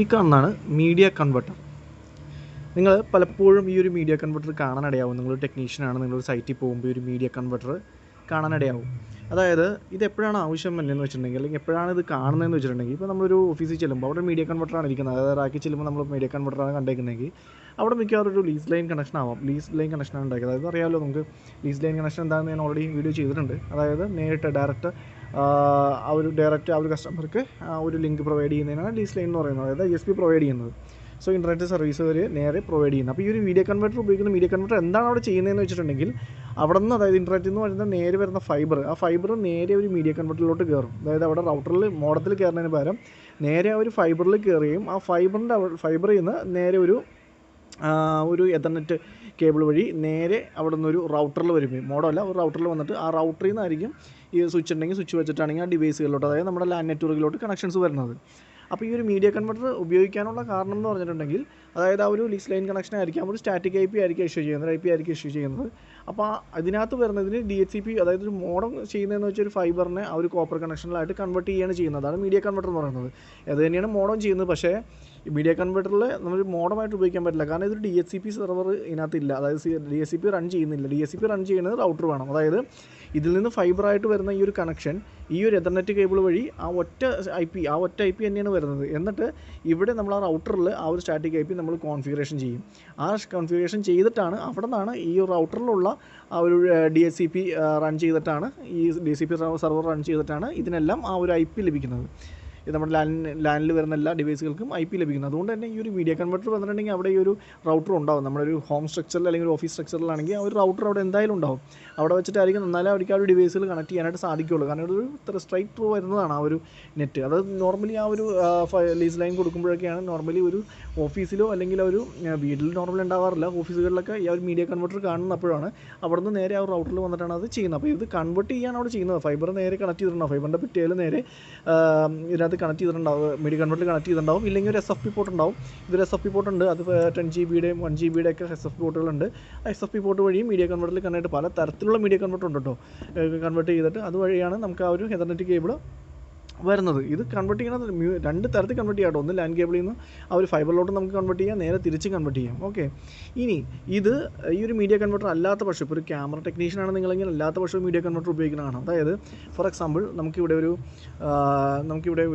ഈ കാണുന്നതാണ് media converter. നിങ്ങൾ പലപ്പോഴും ഈ ഒരു മീഡിയ കൺവെർട്ടർ കാണാനിടയാവും. നിങ്ങളൊരു ടെക്നീഷ്യനാണ്, നിങ്ങളൊരു സൈറ്റിൽ പോകുമ്പോൾ ഒരു മീഡിയ കൺവെർട്ടർ കാണാനിടയാവും. അതായത് ഇത് എപ്പോഴാണ് ആവശ്യം എന്ന് വെച്ചിട്ടുണ്ടെങ്കിൽ, അല്ലെങ്കിൽ എപ്പോഴാണ് ഇത് കാണുന്നതെന്ന് വെച്ചിട്ടുണ്ടെങ്കിൽ, ഇപ്പോൾ നമ്മളൊരു ഓഫീസിൽ ചെല്ലുമ്പോൾ അവിടെ മീഡിയ കൺവെർട്ടറാണ് ഇരിക്കുന്നത്. അതായത് റാക്കിൽ ചെല്ലുമ്പോൾ നമ്മൾ മീഡിയ കൺവെർട്ടറാണ് കണ്ടേക്കുന്നതെങ്കിൽ അവിടെ മിക്കവാറും ഒരു ലീസ് ലൈൻ കണക്ഷൻ ആവാം. ലീസ് ലൈൻ കണക്ഷനാണ് ഉണ്ടാക്കുക. അതായത് അറിയാമല്ലോ നമുക്ക് ലീസ് ലൈൻ കണക്ഷൻ എന്താണെന്ന് ഞാൻ ഓൾറെഡി വീഡിയോ ചെയ്തിട്ടുണ്ട്. അതായത് നേരിട്ട് ഡയറക്റ്റ് ആ ഒരു കസ്റ്റമർക്ക് ഒരു ലിങ്ക് പ്രൊവൈഡ് ചെയ്യുന്നതിനാണ് ലീസ് ലൈൻ എന്ന് പറയുന്നത്. അതായത് ISP പ്രൊവൈഡ് ചെയ്യുന്നത്. സോ ഇൻ്റർനെറ്റ് സർവീസ് വരെ നേരെ പ്രൊവൈഡ് ചെയ്യുന്നത്. അപ്പോൾ ഈ ഒരു മീഡിയ കൺവെർട്ടർ ഉപയോഗിക്കുന്ന മീഡിയ കൺവെർട്ടർ എന്താണ് അവിടെ ചെയ്യുന്നതെന്ന് വെച്ചിട്ടുണ്ടെങ്കിൽ, അവിടെ നിന്ന് അതായത് ഇൻ്റർനെറ്റിൽ നിന്ന് വരുന്ന നേരെ വരുന്ന ഫൈബർ, ആ ഫൈബർ നേരെ ഒരു മീഡിയ കൺവെർട്ടറിലോട്ട് കയറും. അതായത് അവിടെ റൗട്ടറിൽ മോഡത്തിൽ കയറുന്നതിന് പകരം നേരെ ആ ഒരു ഫൈബറിൽ കയറുകയും ആ ഫൈബറിൽ നിന്ന് നേരെ ഒരു എഥർനെറ്റ് കേബിൾ വഴി നേരെ അവിടെ നിന്നൊരു റൗട്ടറിൽ വരും. മോഡമല്ല, ഒരു റൗട്ടറിൽ വന്നിട്ട് ആ റൗട്ടറിൽ നിന്നായിരിക്കും ഈ സ്വിച്ച് ഉണ്ടെങ്കിൽ സ്വിച്ച് വെച്ചിട്ടാണെങ്കിൽ ആ ഡിവൈസുകളിലോട്ട്, അതായത് നമ്മുടെ ലാൻഡ് നെറ്റ്വർക്കിലോട്ട് കണക്ഷൻസ് വരുന്നത്. അപ്പോൾ ഈ ഒരു മീഡിയ കൺവെർട്ടർ ഉപയോഗിക്കാനുള്ള കാരണം എന്ന് പറഞ്ഞിട്ടുണ്ടെങ്കിൽ, അതായത് ആ ഒരു ലീസ് ലൈൻ കണക്ഷൻ ആയിരിക്കും, ഒരു സ്റ്റാറ്റിക് IP ആയിരിക്കും ഇഷ്യൂ ചെയ്യുന്നത്, IP ആയിരിക്കും ഇഷ്യൂ ചെയ്യുന്നത്. അപ്പോൾ അതിനകത്ത് വരുന്നതിന് DHCP, അതായത് ഒരു മോഡം ചെയ്യുന്നതെന്ന് വെച്ചാൽ ഒരു ഫൈബറിനെ ആ ഒരു കോപ്പർ കണക്ഷനിലായിട്ട് കൺവെർട്ട് ചെയ്യുകയാണ് ചെയ്യുന്നത്. അതാണ് മീഡിയ കൺവെർട്ടർ എന്ന് പറയുന്നത്. അത് തന്നെയാണ് മോഡം ചെയ്യുന്നത്. പക്ഷേ ഈ മീഡിയ കൺവെർട്ടറിൽ നമ്മൾ മോഡമായിട്ട് ഉപയോഗിക്കാൻ പറ്റില്ല. കാരണം ഇതൊരു DHCP സെർവർ ഇതിനകത്തില്ല. അതായത് DHCP റൺ ചെയ്യുന്നില്ല. DHCP റൺ ചെയ്യുന്നത് റൗട്ടർ വേണം. അതായത് ഇതിൽ നിന്ന് ഫൈബറായിട്ട് വരുന്ന ഈ ഒരു കണക്ഷൻ ഈ ഒരു എഥർനെറ്റ് കേബിൾ വഴി ആ ഒറ്റ IP തന്നെയാണ് വരുന്നത്. എന്നിട്ട് ഇവിടെ നമ്മൾ ആ റൗട്ടറിൽ ആ ഒരു സ്റ്റാറ്റിക് IP നമ്മൾ കോൺഫിഗറേഷൻ ചെയ്യും. ആ കോൺഫിഗറേഷൻ ചെയ്തിട്ടാണ് അവിടെ നിന്നാണ് ഈ റൗട്ടറിലുള്ള ആ ഒരു DHCP റൺ ചെയ്തിട്ടാണ്, ഈ DHCP സെർവർ റൺ ചെയ്തിട്ടാണ് ഇതിനെല്ലാം ആ ഒരു IP ലഭിക്കുന്നത്. ഇത് നമ്മുടെ ലാൻഡിൽ വരുന്ന എല്ലാ ഡിവൈസുകൾക്കും IP ലഭിക്കുന്നത്. അതുകൊണ്ട് തന്നെ ഈ ഒരു മീഡിയ കൺവെർട്ടർ വന്നിട്ടുണ്ടെങ്കിൽ അവിടെ ഈ ഒരു റൗട്ടർ ഉണ്ടാവും. നമ്മുടെ ഒരു ഹോം സ്ട്രക്ചറിൽ അല്ലെങ്കിൽ ഒരു ഓഫീസ് സ്ട്രക്ചറിലാണെങ്കിൽ ആ ഒരു റൗട്ടർ അവിടെ എന്തായാലും ഉണ്ടാവും. അവിടെ വെച്ചിട്ടായിരിക്കും എന്നാലും അവർക്ക് ആ ഒരു ഡിവൈസുകൾ കണക്ട് ചെയ്യാനായിട്ട് സാധിക്കുകയുള്ളൂ. കാരണം ഒരു സ്ട്രൈറ്റ് ത്രൂ വരുന്നതാണ് ആ ഒരു നെറ്റ്. അത് നോർമലി ആ ഒരു ലീസ് ലൈൻ കൊടുക്കുമ്പോഴൊക്കെയാണ് നോർമലി ഒരു ഓഫീസിലോ അല്ലെങ്കിൽ ഒരു വീട്ടിൽ നോർമലി ഉണ്ടാവാറില്ല. ഓഫീസുകളിലൊക്കെ ഈ ഒരു മീഡിയ കൺവെർട്ടർ കാണുന്നപ്പോഴാണ് അവിടെ നിന്ന് നേരെ ആ ഒരു റൗട്ടറിൽ വന്നിട്ടാണ് അത് ചെയ്യുന്നത്. അപ്പോൾ ഇത് കൺവെർട്ട് ചെയ്യാണ് അവിടെ ചെയ്യുന്നത്. ഫൈബർ നേരെ കണക്ട് ചെയ്തിട്ടുണ്ടാവും. ഫൈബറിൻ്റെ പിറ്റേൽ നേരെ ഇതിനകത്ത് കണക്ട് ചെയ്തിട്ടുണ്ടാവും, മീഡിയ കൺവെർട്ടറിൽ കണക്ട് ചെയ്തിട്ടുണ്ടാവും. ഇല്ലെങ്കിൽ ഒരു SFP പോർട്ട് ഉണ്ടാവും. ഇതൊരു SFP പോർട്ട് ഉണ്ട്. അത് 10 GB-യുടെയും 1 GB-യുടെ ഒക്കെ SFP പോർട്ടുകളുണ്ട്. SFP പോർട്ട് വഴിയും മീഡിയ കൺവെർട്ടറിൽ കണക്ട് പല തരത്തിലുള്ള മീഡിയ കൺവെർട്ടർ ഉണ്ട് കേട്ടോ. കൺവെർട്ട് ചെയ്തിട്ട് അതുവഴിയാണ് നമുക്ക് ആ ഒരു എഥർനെറ്റ് കേബിൾ വരുന്നത്. ഇത് കൺവെർട്ട് ചെയ്യുന്നത് രണ്ട് തരത്തിൽ കൺവെർട്ട് ചെയ്യാം കേട്ടോ. ഒന്ന് ലാൻഡ് കേബിളിൽ നിന്ന് ആ ഒരു ഫൈബറിലോട്ട് നമുക്ക് കൺവെർട്ട് ചെയ്യാം, നേരെ തിരിച്ച് കൺവെർട്ട് ചെയ്യാം. ഓക്കെ, ഇനി ഇത് ഈ ഒരു മീഡിയ കൺവെർട്ടർ അല്ലാത്ത പക്ഷം, ഇപ്പോൾ ഒരു ക്യാമറ ടെക്നീഷ്യനാണ് നിങ്ങളെങ്കിൽ അല്ലാത്ത പക്ഷം മീഡിയ കൺവെർട്ടർ ഉപയോഗിക്കുന്നതാണ്. അതായത് ഫോർ എക്സാമ്പിൾ നമുക്കിവിടെ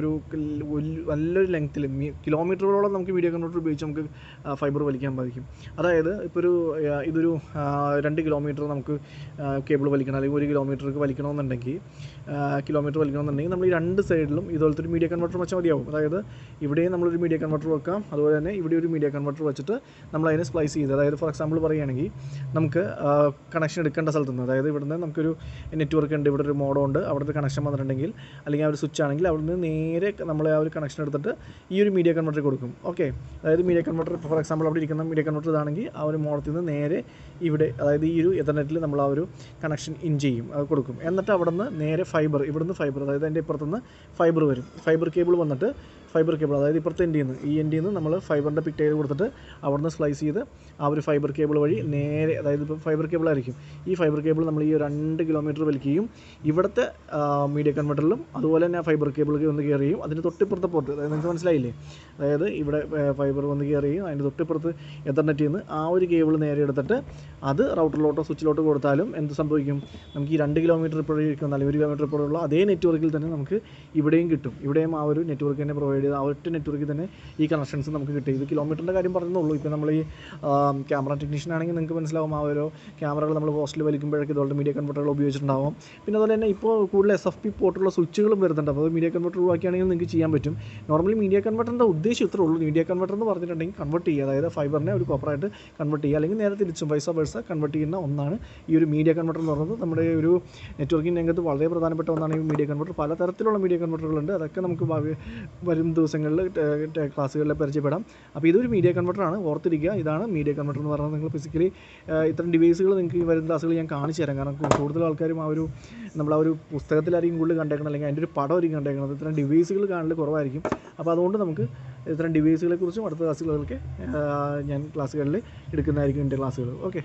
ഒരു നല്ലൊരു ലെങ്ത്തിൽ കിലോമീറ്ററുകളോളം നമുക്ക് മീഡിയ കൺവെർട്ടർ ഉപയോഗിച്ച് നമുക്ക് ഫൈബർ വലിക്കാൻ സാധിക്കും. അതായത് ഇപ്പോൾ ഇതൊരു 2 കിലോമീറ്റർ നമുക്ക് കേബിൾ വലിക്കണം, അല്ലെങ്കിൽ 1 കിലോമീറ്റർക്ക് വലിക്കണമെന്നുണ്ടെങ്കിൽ നമ്മൾ ഈ രണ്ട് സൈഡിലും ഇതുപോലത്തെ ഒരു മീഡിയ കൺവെർട്ടർ വെച്ചാൽ മതിയാവും. അതായത് ഇവിടെയും നമ്മളൊരു മീഡിയ കൺവെർട്ടർ വെക്കാം, അതുപോലെ തന്നെ ഇവിടെ ഒരു മീഡിയ കൺവെർട്ടർ വെച്ചിട്ട് നമ്മൾ അതിനെ സ്പ്ലൈസ് ചെയ്ത്, അതായത് ഫോർ എക്സാമ്പിൾ പറയുകയാണെങ്കിൽ നമുക്ക് കണക്ഷൻ എടുക്കേണ്ട സ്ഥലത്ത് നിന്ന്, അതായത് ഇവിടുന്ന് നമുക്കൊരു നെറ്റ്വർക്ക് ഉണ്ട്, ഇവിടെ ഒരു മോഡം ഉണ്ട്, അവിടുത്തെ കണക്ഷൻ വന്നിട്ടുണ്ടെങ്കിൽ അല്ലെങ്കിൽ ആ ഒരു സ്വിച്ച് ആണെങ്കിൽ അവിടുന്ന് നേരെ നമ്മൾ ആ ഒരു കണക്ഷൻ എടുത്തിട്ട് ഈ ഒരു മീഡിയ കൺവെർട്ടർ കൊടുക്കും. ഓക്കെ, അതായത് മീഡിയ കൺവെർട്ടർ ഫോർ എക്സാമ്പിൾ അവിടെ ഇരിക്കുന്ന മീഡിയ കൺവെർട്ടർ ഇതാണെങ്കിൽ ആ ഒരു മോഡത്തിൽ നിന്ന് നേരെ ഇവിടെ, അതായത് ഈ ഒരു എഥർനെറ്റിൽ നമ്മൾ ആ ഒരു കണക്ഷൻ ഇൻ ചെയ്യും, അത് കൊടുക്കും. എന്നിട്ട് അവിടെ നിന്ന് നേരെ ഇവിടുന്ന് ഫൈബർ, അതായത് അതിൻ്റെ ഇപ്പുറത്തുനിന്ന് ഫൈബർ വരും. ഫൈബർ കേബിൾ വന്നിട്ട് അതായത് ഇപ്പുറത്തെ എൻഡിൽ നിന്ന് നമ്മൾ ഫൈബറിൻ്റെ പിക്ടൈൽ കൊടുത്തിട്ട് അവിടെ നിന്ന് സ്ലൈസ് ചെയ്ത് ആ ഒരു ഫൈബർ കേബിൾ വഴി നേരെ, അതായത് ഇപ്പോൾ ഫൈബർ കേബിൾ ആയിരിക്കും, ഈ ഫൈബർ കേബിൾ നമ്മൾ ഈ 2 കിലോമീറ്റർ വലിക്കുകയും ഇവിടുത്തെ മീഡിയ കൺവെർട്ടറിലും അതുപോലെ തന്നെ ആ ഫൈബർ കേബിൾ വന്ന് കയറുകയും അതിന് തൊട്ടിപ്പുറത്തെ പോർട്ട്, അതായത് നിങ്ങൾക്ക് മനസ്സിലായില്ലേ, അതായത് ഇവിടെ ഫൈബർ വന്ന് കയറുകയും അതിൻ്റെ തൊട്ടിപ്പുറത്ത് എഥർനെറ്റിൽ നിന്ന് ആ ഒരു കേബിൾ നേരെ എടുത്തിട്ട് അത് റൗട്ടറിലോട്ടോ സ്വിച്ചിലോട്ടോ കൊടുത്താലും എന്ത് സംഭവിക്കും, നമുക്ക് ഈ 2 കിലോമീറ്റർ ഇപ്പോഴിരിക്കുന്ന അല്ലെങ്കിൽ 1 കിലോമീറ്റർ ഇപ്പോഴുള്ള അതേ നെറ്റ്വർക്കിൽ തന്നെ നമുക്ക് ഇവിടെയും കിട്ടും. ഇവിടെയും ആ ഒരു നെറ്റ്വർക്ക് തന്നെ പ്രൊവൈഡ് ചെയ്ത് ആ ഒറ്റ നെറ്റ്വർക്കിൽ തന്നെ ഈ കണക്ഷൻസ് നമുക്ക് കിട്ടും. ഇത് കിലോമീറ്ററിൻ്റെ കാര്യം പറയുന്നുള്ളൂ. ഇപ്പോൾ നമ്മൾ ഈ ക്യാമറ ടെക്നീഷ്യൻ ആണെങ്കിൽ നിങ്ങൾക്ക് മനസ്സിലാവും, ആ ഒരു ക്യാമറകൾ നമ്മൾ ഹോസ്റ്റലിൽ വലിക്കുമ്പോഴൊക്കെ ഇതുപോലെ മീഡിയ കൺവെർട്ടറുകൾ ഉപയോഗിച്ചിട്ടുണ്ടാവും. പിന്നെ അതുപോലെ തന്നെ ഇപ്പോൾ കൂടുതൽ SFP പോർട്ടുള്ള സ്വിച്ചുകളും വരുന്നുണ്ട്. അപ്പോൾ മീഡിയ കൺവെർട്ടർ ഒഴിവാക്കിയാണെങ്കിൽ നിങ്ങൾക്ക് ചെയ്യാൻ പറ്റും. നോർമലി മീഡിയ കൺവെർട്ടറിൻ്റെ ഉദ്ദേശം ഇത്രേ ഉള്ളൂ. മീഡിയ കൺവെർട്ടർ എന്ന് പറഞ്ഞിട്ടുണ്ടെങ്കിൽ കൺവെർട്ട് ചെയ്യുക, അതായത് ഫൈബറിനെ ഒരു കോപ്പറായിട്ട് കൺവെർട്ട് ചെയ്യുക, അല്ലെങ്കിൽ നേരെ തിരിച്ചും വൈസ വേഴ്സ കൺവെർട്ട് ചെയ്യുന്ന ഒന്നാണ് ഈ ഒരു മീഡിയ കൺവെർട്ടർ എന്ന് പറയുന്നത്. നമ്മുടെ ഒരു നെറ്റ്വർക്കിംഗ് രംഗത്ത് വളരെ പ്രധാനപ്പെട്ട ഒന്നാണ് ഈ മീഡിയ കൺവെർട്ടർ. പലതരത്തിലുള്ള മീഡിയ കൺവെർട്ടറുകളുണ്ട്. അതൊക്കെ നമുക്ക് വരും ദിവസങ്ങളിൽ ക്ലാസ്സുകളിൽ പരിചയപ്പെടാം. അപ്പോൾ ഇതൊരു മീഡിയ കൺവെർട്ടറാണ്, ഓർത്തിരിക്കുക. ഇതാണ് മീഡിയ കൺവെർട്ടർ എന്ന് പറയുന്നത്. നിങ്ങൾ ഫിസിക്കലി ഇത്തരം ഡിവൈസുകൾ നിങ്ങൾക്ക് ഈ വരുന്ന ക്ലാസ്സുകൾ ഞാൻ കാണിച്ചു തരാം. കാരണം കൂടുതൽ ആൾക്കാരും നമ്മൾ ആ ഒരു പുസ്തകത്തിലായിരിക്കും കൂടുതൽ കണ്ടേക്കണം, അല്ലെങ്കിൽ അതിൻ്റെ ഒരു പടമായിരിക്കും കണ്ടേക്കുന്നത്. ഇത്തരം ഡിവൈസുകൾ കാണൽ കുറവായിരിക്കും. അപ്പോൾ അതുകൊണ്ട് നമുക്ക് ഇത്തരം ഡിവൈസുകളെക്കുറിച്ചും അടുത്ത ക്ലാസ്സുകളൊക്കെ ഞാൻ ക്ലാസ്സുകളിൽ എടുക്കുന്നതായിരിക്കും എൻ്റെ ക്ലാസ്സുകൾ. ഓക്കെ.